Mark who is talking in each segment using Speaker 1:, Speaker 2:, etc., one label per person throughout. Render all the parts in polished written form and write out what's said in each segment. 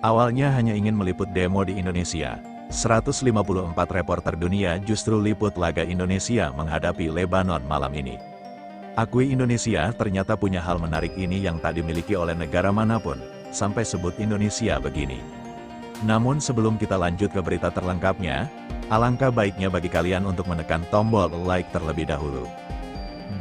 Speaker 1: Awalnya hanya ingin meliput demo di Indonesia, 154 reporter dunia justru liput laga Indonesia menghadapi Lebanon malam ini. Akui Indonesia ternyata punya hal menarik ini yang tak dimiliki oleh negara manapun, sampai sebut Indonesia begini. Namun sebelum kita lanjut ke berita terlengkapnya, alangkah baiknya bagi kalian untuk menekan tombol like terlebih dahulu.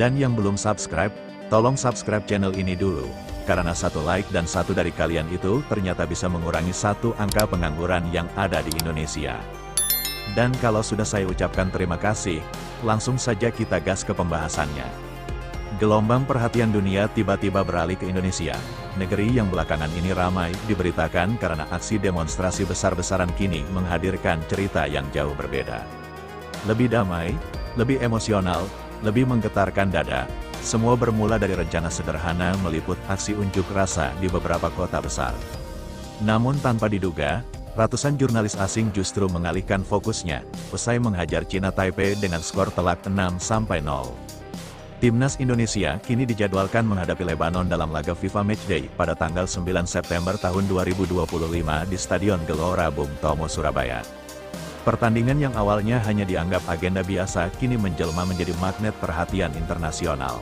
Speaker 1: Dan yang belum subscribe, tolong subscribe channel ini dulu, karena satu like dan satu dari kalian itu ternyata bisa mengurangi satu angka pengangguran yang ada di Indonesia. Dan kalau sudah saya ucapkan terima kasih, langsung saja kita gas ke pembahasannya. Gelombang perhatian dunia tiba-tiba beralih ke Indonesia, negeri yang belakangan ini ramai diberitakan karena aksi demonstrasi besar-besaran kini menghadirkan cerita yang jauh berbeda. Lebih damai, lebih emosional, lebih menggetarkan dada, semua bermula dari rencana sederhana meliput aksi unjuk rasa di beberapa kota besar. Namun tanpa diduga, ratusan jurnalis asing justru mengalihkan fokusnya, usai menghajar China Taipei dengan skor telak 6-0. Timnas Indonesia kini dijadwalkan menghadapi Lebanon dalam laga FIFA Matchday pada tanggal 9 September tahun 2025 di Stadion Gelora Bung Tomo, Surabaya. Pertandingan yang awalnya hanya dianggap agenda biasa kini menjelma menjadi magnet perhatian internasional.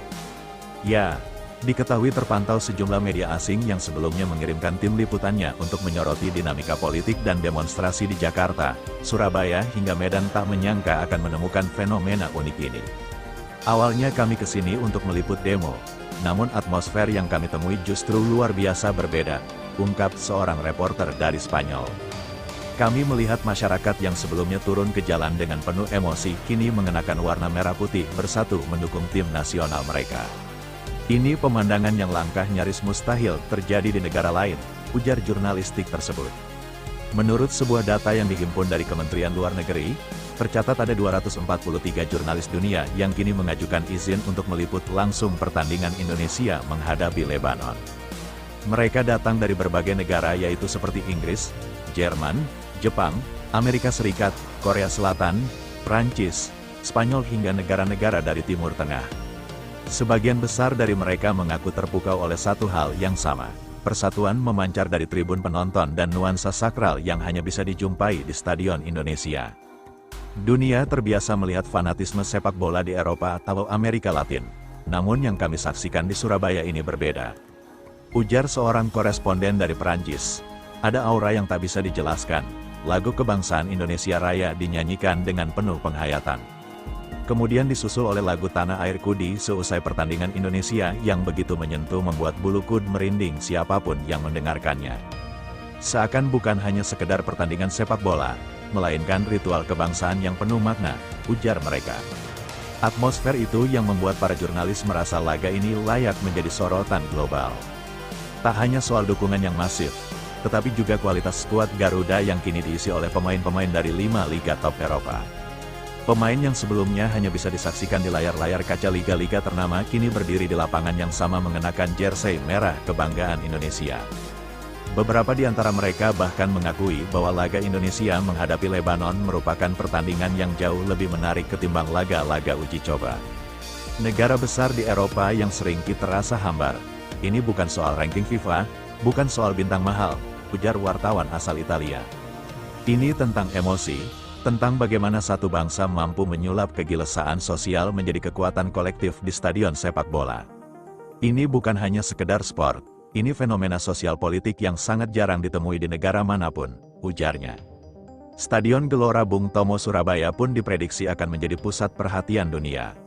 Speaker 1: Ya, diketahui terpantau sejumlah media asing yang sebelumnya mengirimkan tim liputannya untuk menyoroti dinamika politik dan demonstrasi di Jakarta, Surabaya hingga Medan tak menyangka akan menemukan fenomena unik ini. Awalnya kami kesini untuk meliput demo, namun atmosfer yang kami temui justru luar biasa berbeda, ungkap seorang reporter dari Spanyol. Kami melihat masyarakat yang sebelumnya turun ke jalan dengan penuh emosi kini mengenakan warna merah putih bersatu mendukung tim nasional mereka. Ini pemandangan yang langkah nyaris mustahil terjadi di negara lain, ujar jurnalistik tersebut. Menurut sebuah data yang dihimpun dari Kementerian Luar Negeri, tercatat ada 243 jurnalis dunia yang kini mengajukan izin untuk meliput langsung pertandingan Indonesia menghadapi Lebanon. Mereka datang dari berbagai negara yaitu seperti Inggris, Jerman, Jepang, Amerika Serikat, Korea Selatan, Prancis, Spanyol hingga negara-negara dari Timur Tengah. Sebagian besar dari mereka mengaku terpukau oleh satu hal yang sama. Persatuan memancar dari tribun penonton dan nuansa sakral yang hanya bisa dijumpai di Stadion Indonesia. Dunia terbiasa melihat fanatisme sepak bola di Eropa atau Amerika Latin. Namun yang kami saksikan di Surabaya ini berbeda. Ujar seorang koresponden dari Perancis. Ada aura yang tak bisa dijelaskan. Lagu kebangsaan Indonesia Raya dinyanyikan dengan penuh penghayatan. Kemudian disusul oleh lagu Tanah Airku di seusai pertandingan Indonesia yang begitu menyentuh membuat bulu kuduk merinding siapapun yang mendengarkannya. Seakan bukan hanya sekedar pertandingan sepak bola, melainkan ritual kebangsaan yang penuh makna, ujar mereka. Atmosfer itu yang membuat para jurnalis merasa laga ini layak menjadi sorotan global. Tak hanya soal dukungan yang masif, tetapi juga kualitas skuad Garuda yang kini diisi oleh pemain-pemain dari 5 liga top Eropa. Pemain yang sebelumnya hanya bisa disaksikan di layar-layar kaca liga-liga ternama kini berdiri di lapangan yang sama mengenakan jersey merah kebanggaan Indonesia. Beberapa di antara mereka bahkan mengakui bahwa laga Indonesia menghadapi Lebanon merupakan pertandingan yang jauh lebih menarik ketimbang laga-laga uji coba. Negara besar di Eropa yang sering terasa hambar. Ini bukan soal ranking FIFA, bukan soal bintang mahal, ujar wartawan asal Italia. Ini tentang emosi, tentang bagaimana satu bangsa mampu menyulap kegilesaan sosial menjadi kekuatan kolektif di stadion sepak bola. Ini bukan hanya sekedar sport, ini fenomena sosial politik yang sangat jarang ditemui di negara manapun, ujarnya. Stadion Gelora Bung Tomo Surabaya pun diprediksi akan menjadi pusat perhatian dunia.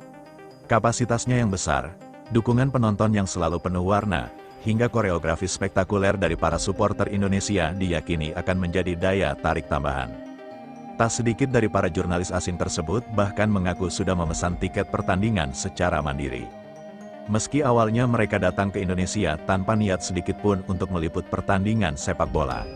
Speaker 1: Kapasitasnya yang besar, dukungan penonton yang selalu penuh warna, hingga koreografi spektakuler dari para supporter Indonesia diyakini akan menjadi daya tarik tambahan. Tak sedikit dari para jurnalis asing tersebut bahkan mengaku sudah memesan tiket pertandingan secara mandiri. Meski awalnya mereka datang ke Indonesia tanpa niat sedikit pun untuk meliput pertandingan sepak bola.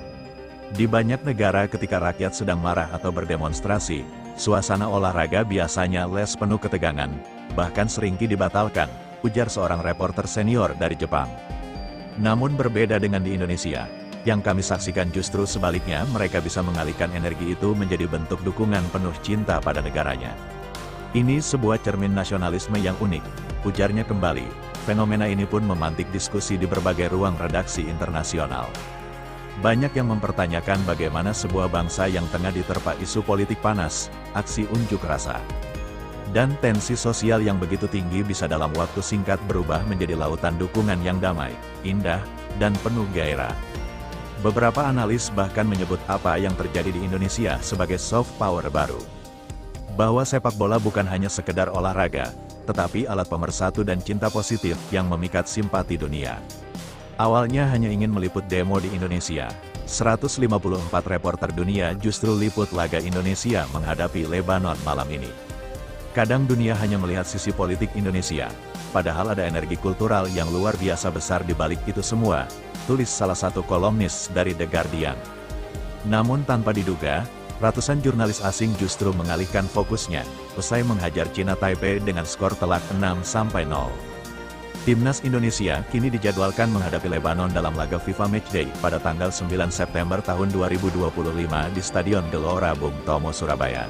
Speaker 1: Di banyak negara ketika rakyat sedang marah atau berdemonstrasi, suasana olahraga biasanya les penuh ketegangan, bahkan seringkali dibatalkan, ujar seorang reporter senior dari Jepang. Namun berbeda dengan di Indonesia, yang kami saksikan justru sebaliknya, mereka bisa mengalihkan energi itu menjadi bentuk dukungan penuh cinta pada negaranya. Ini sebuah cermin nasionalisme yang unik, ujarnya kembali. Fenomena ini pun memantik diskusi di berbagai ruang redaksi internasional. Banyak yang mempertanyakan bagaimana sebuah bangsa yang tengah diterpa isu politik panas, aksi unjuk rasa, dan tensi sosial yang begitu tinggi bisa dalam waktu singkat berubah menjadi lautan dukungan yang damai, indah, dan penuh gairah. Beberapa analis bahkan menyebut apa yang terjadi di Indonesia sebagai soft power baru. Bahwa sepak bola bukan hanya sekedar olahraga, tetapi alat pemersatu dan cinta positif yang memikat simpati dunia. Awalnya hanya ingin meliput demo di Indonesia, 154 reporter dunia justru liput laga Indonesia menghadapi Lebanon malam ini. Kadang dunia hanya melihat sisi politik Indonesia, padahal ada energi kultural yang luar biasa besar di balik itu semua, tulis salah satu kolumnis dari The Guardian. Namun tanpa diduga, ratusan jurnalis asing justru mengalihkan fokusnya, usai menghajar China Taipei dengan skor telak 6-0. Timnas Indonesia kini dijadwalkan menghadapi Lebanon dalam laga FIFA Matchday pada tanggal 9 September tahun 2025 di Stadion Gelora Bung Tomo, Surabaya.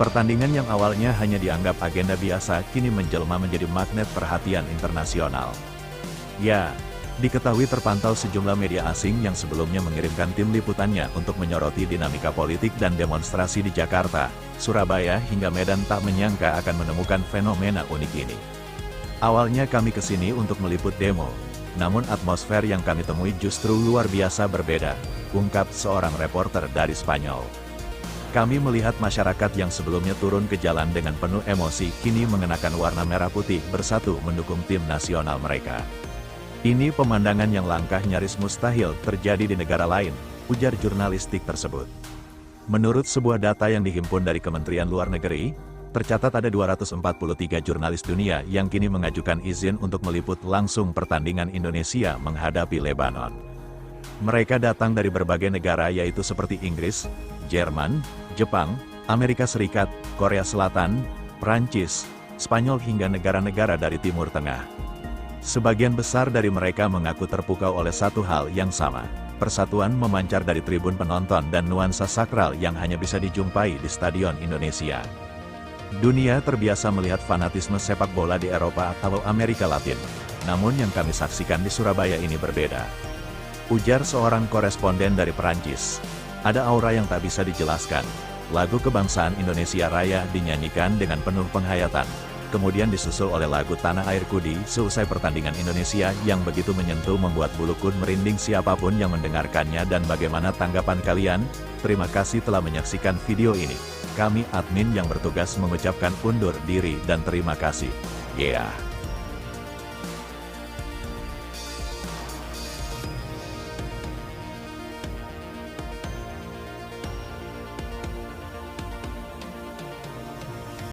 Speaker 1: Pertandingan yang awalnya hanya dianggap agenda biasa kini menjelma menjadi magnet perhatian internasional. Ya, diketahui terpantau sejumlah media asing yang sebelumnya mengirimkan tim liputannya untuk menyoroti dinamika politik dan demonstrasi di Jakarta, Surabaya hingga Medan tak menyangka akan menemukan fenomena unik ini. Awalnya kami kesini untuk meliput demo, namun atmosfer yang kami temui justru luar biasa berbeda, ungkap seorang reporter dari Spanyol. Kami melihat masyarakat yang sebelumnya turun ke jalan dengan penuh emosi kini mengenakan warna merah putih bersatu mendukung tim nasional mereka. Ini pemandangan yang langkah nyaris mustahil terjadi di negara lain, ujar jurnalistik tersebut. Menurut sebuah data yang dihimpun dari Kementerian Luar Negeri, tercatat ada 243 jurnalis dunia yang kini mengajukan izin untuk meliput langsung pertandingan Indonesia menghadapi Lebanon. Mereka datang dari berbagai negara yaitu seperti Inggris, Jerman, Jepang, Amerika Serikat, Korea Selatan, Prancis, Spanyol hingga negara-negara dari Timur Tengah. Sebagian besar dari mereka mengaku terpukau oleh satu hal yang sama. Persatuan memancar dari tribun penonton dan nuansa sakral yang hanya bisa dijumpai di Stadion Indonesia. Dunia terbiasa melihat fanatisme sepak bola di Eropa atau Amerika Latin, namun yang kami saksikan di Surabaya ini berbeda. Ujar seorang koresponden dari Perancis. Ada aura yang tak bisa dijelaskan. Lagu kebangsaan Indonesia Raya dinyanyikan dengan penuh penghayatan, kemudian disusul oleh lagu Tanah Airku seusai pertandingan Indonesia yang begitu menyentuh membuat bulu kuduk merinding siapapun yang mendengarkannya. Dan bagaimana tanggapan kalian? Terima kasih telah menyaksikan video ini. Kami admin yang bertugas mengucapkan undur diri dan terima kasih. Yeah.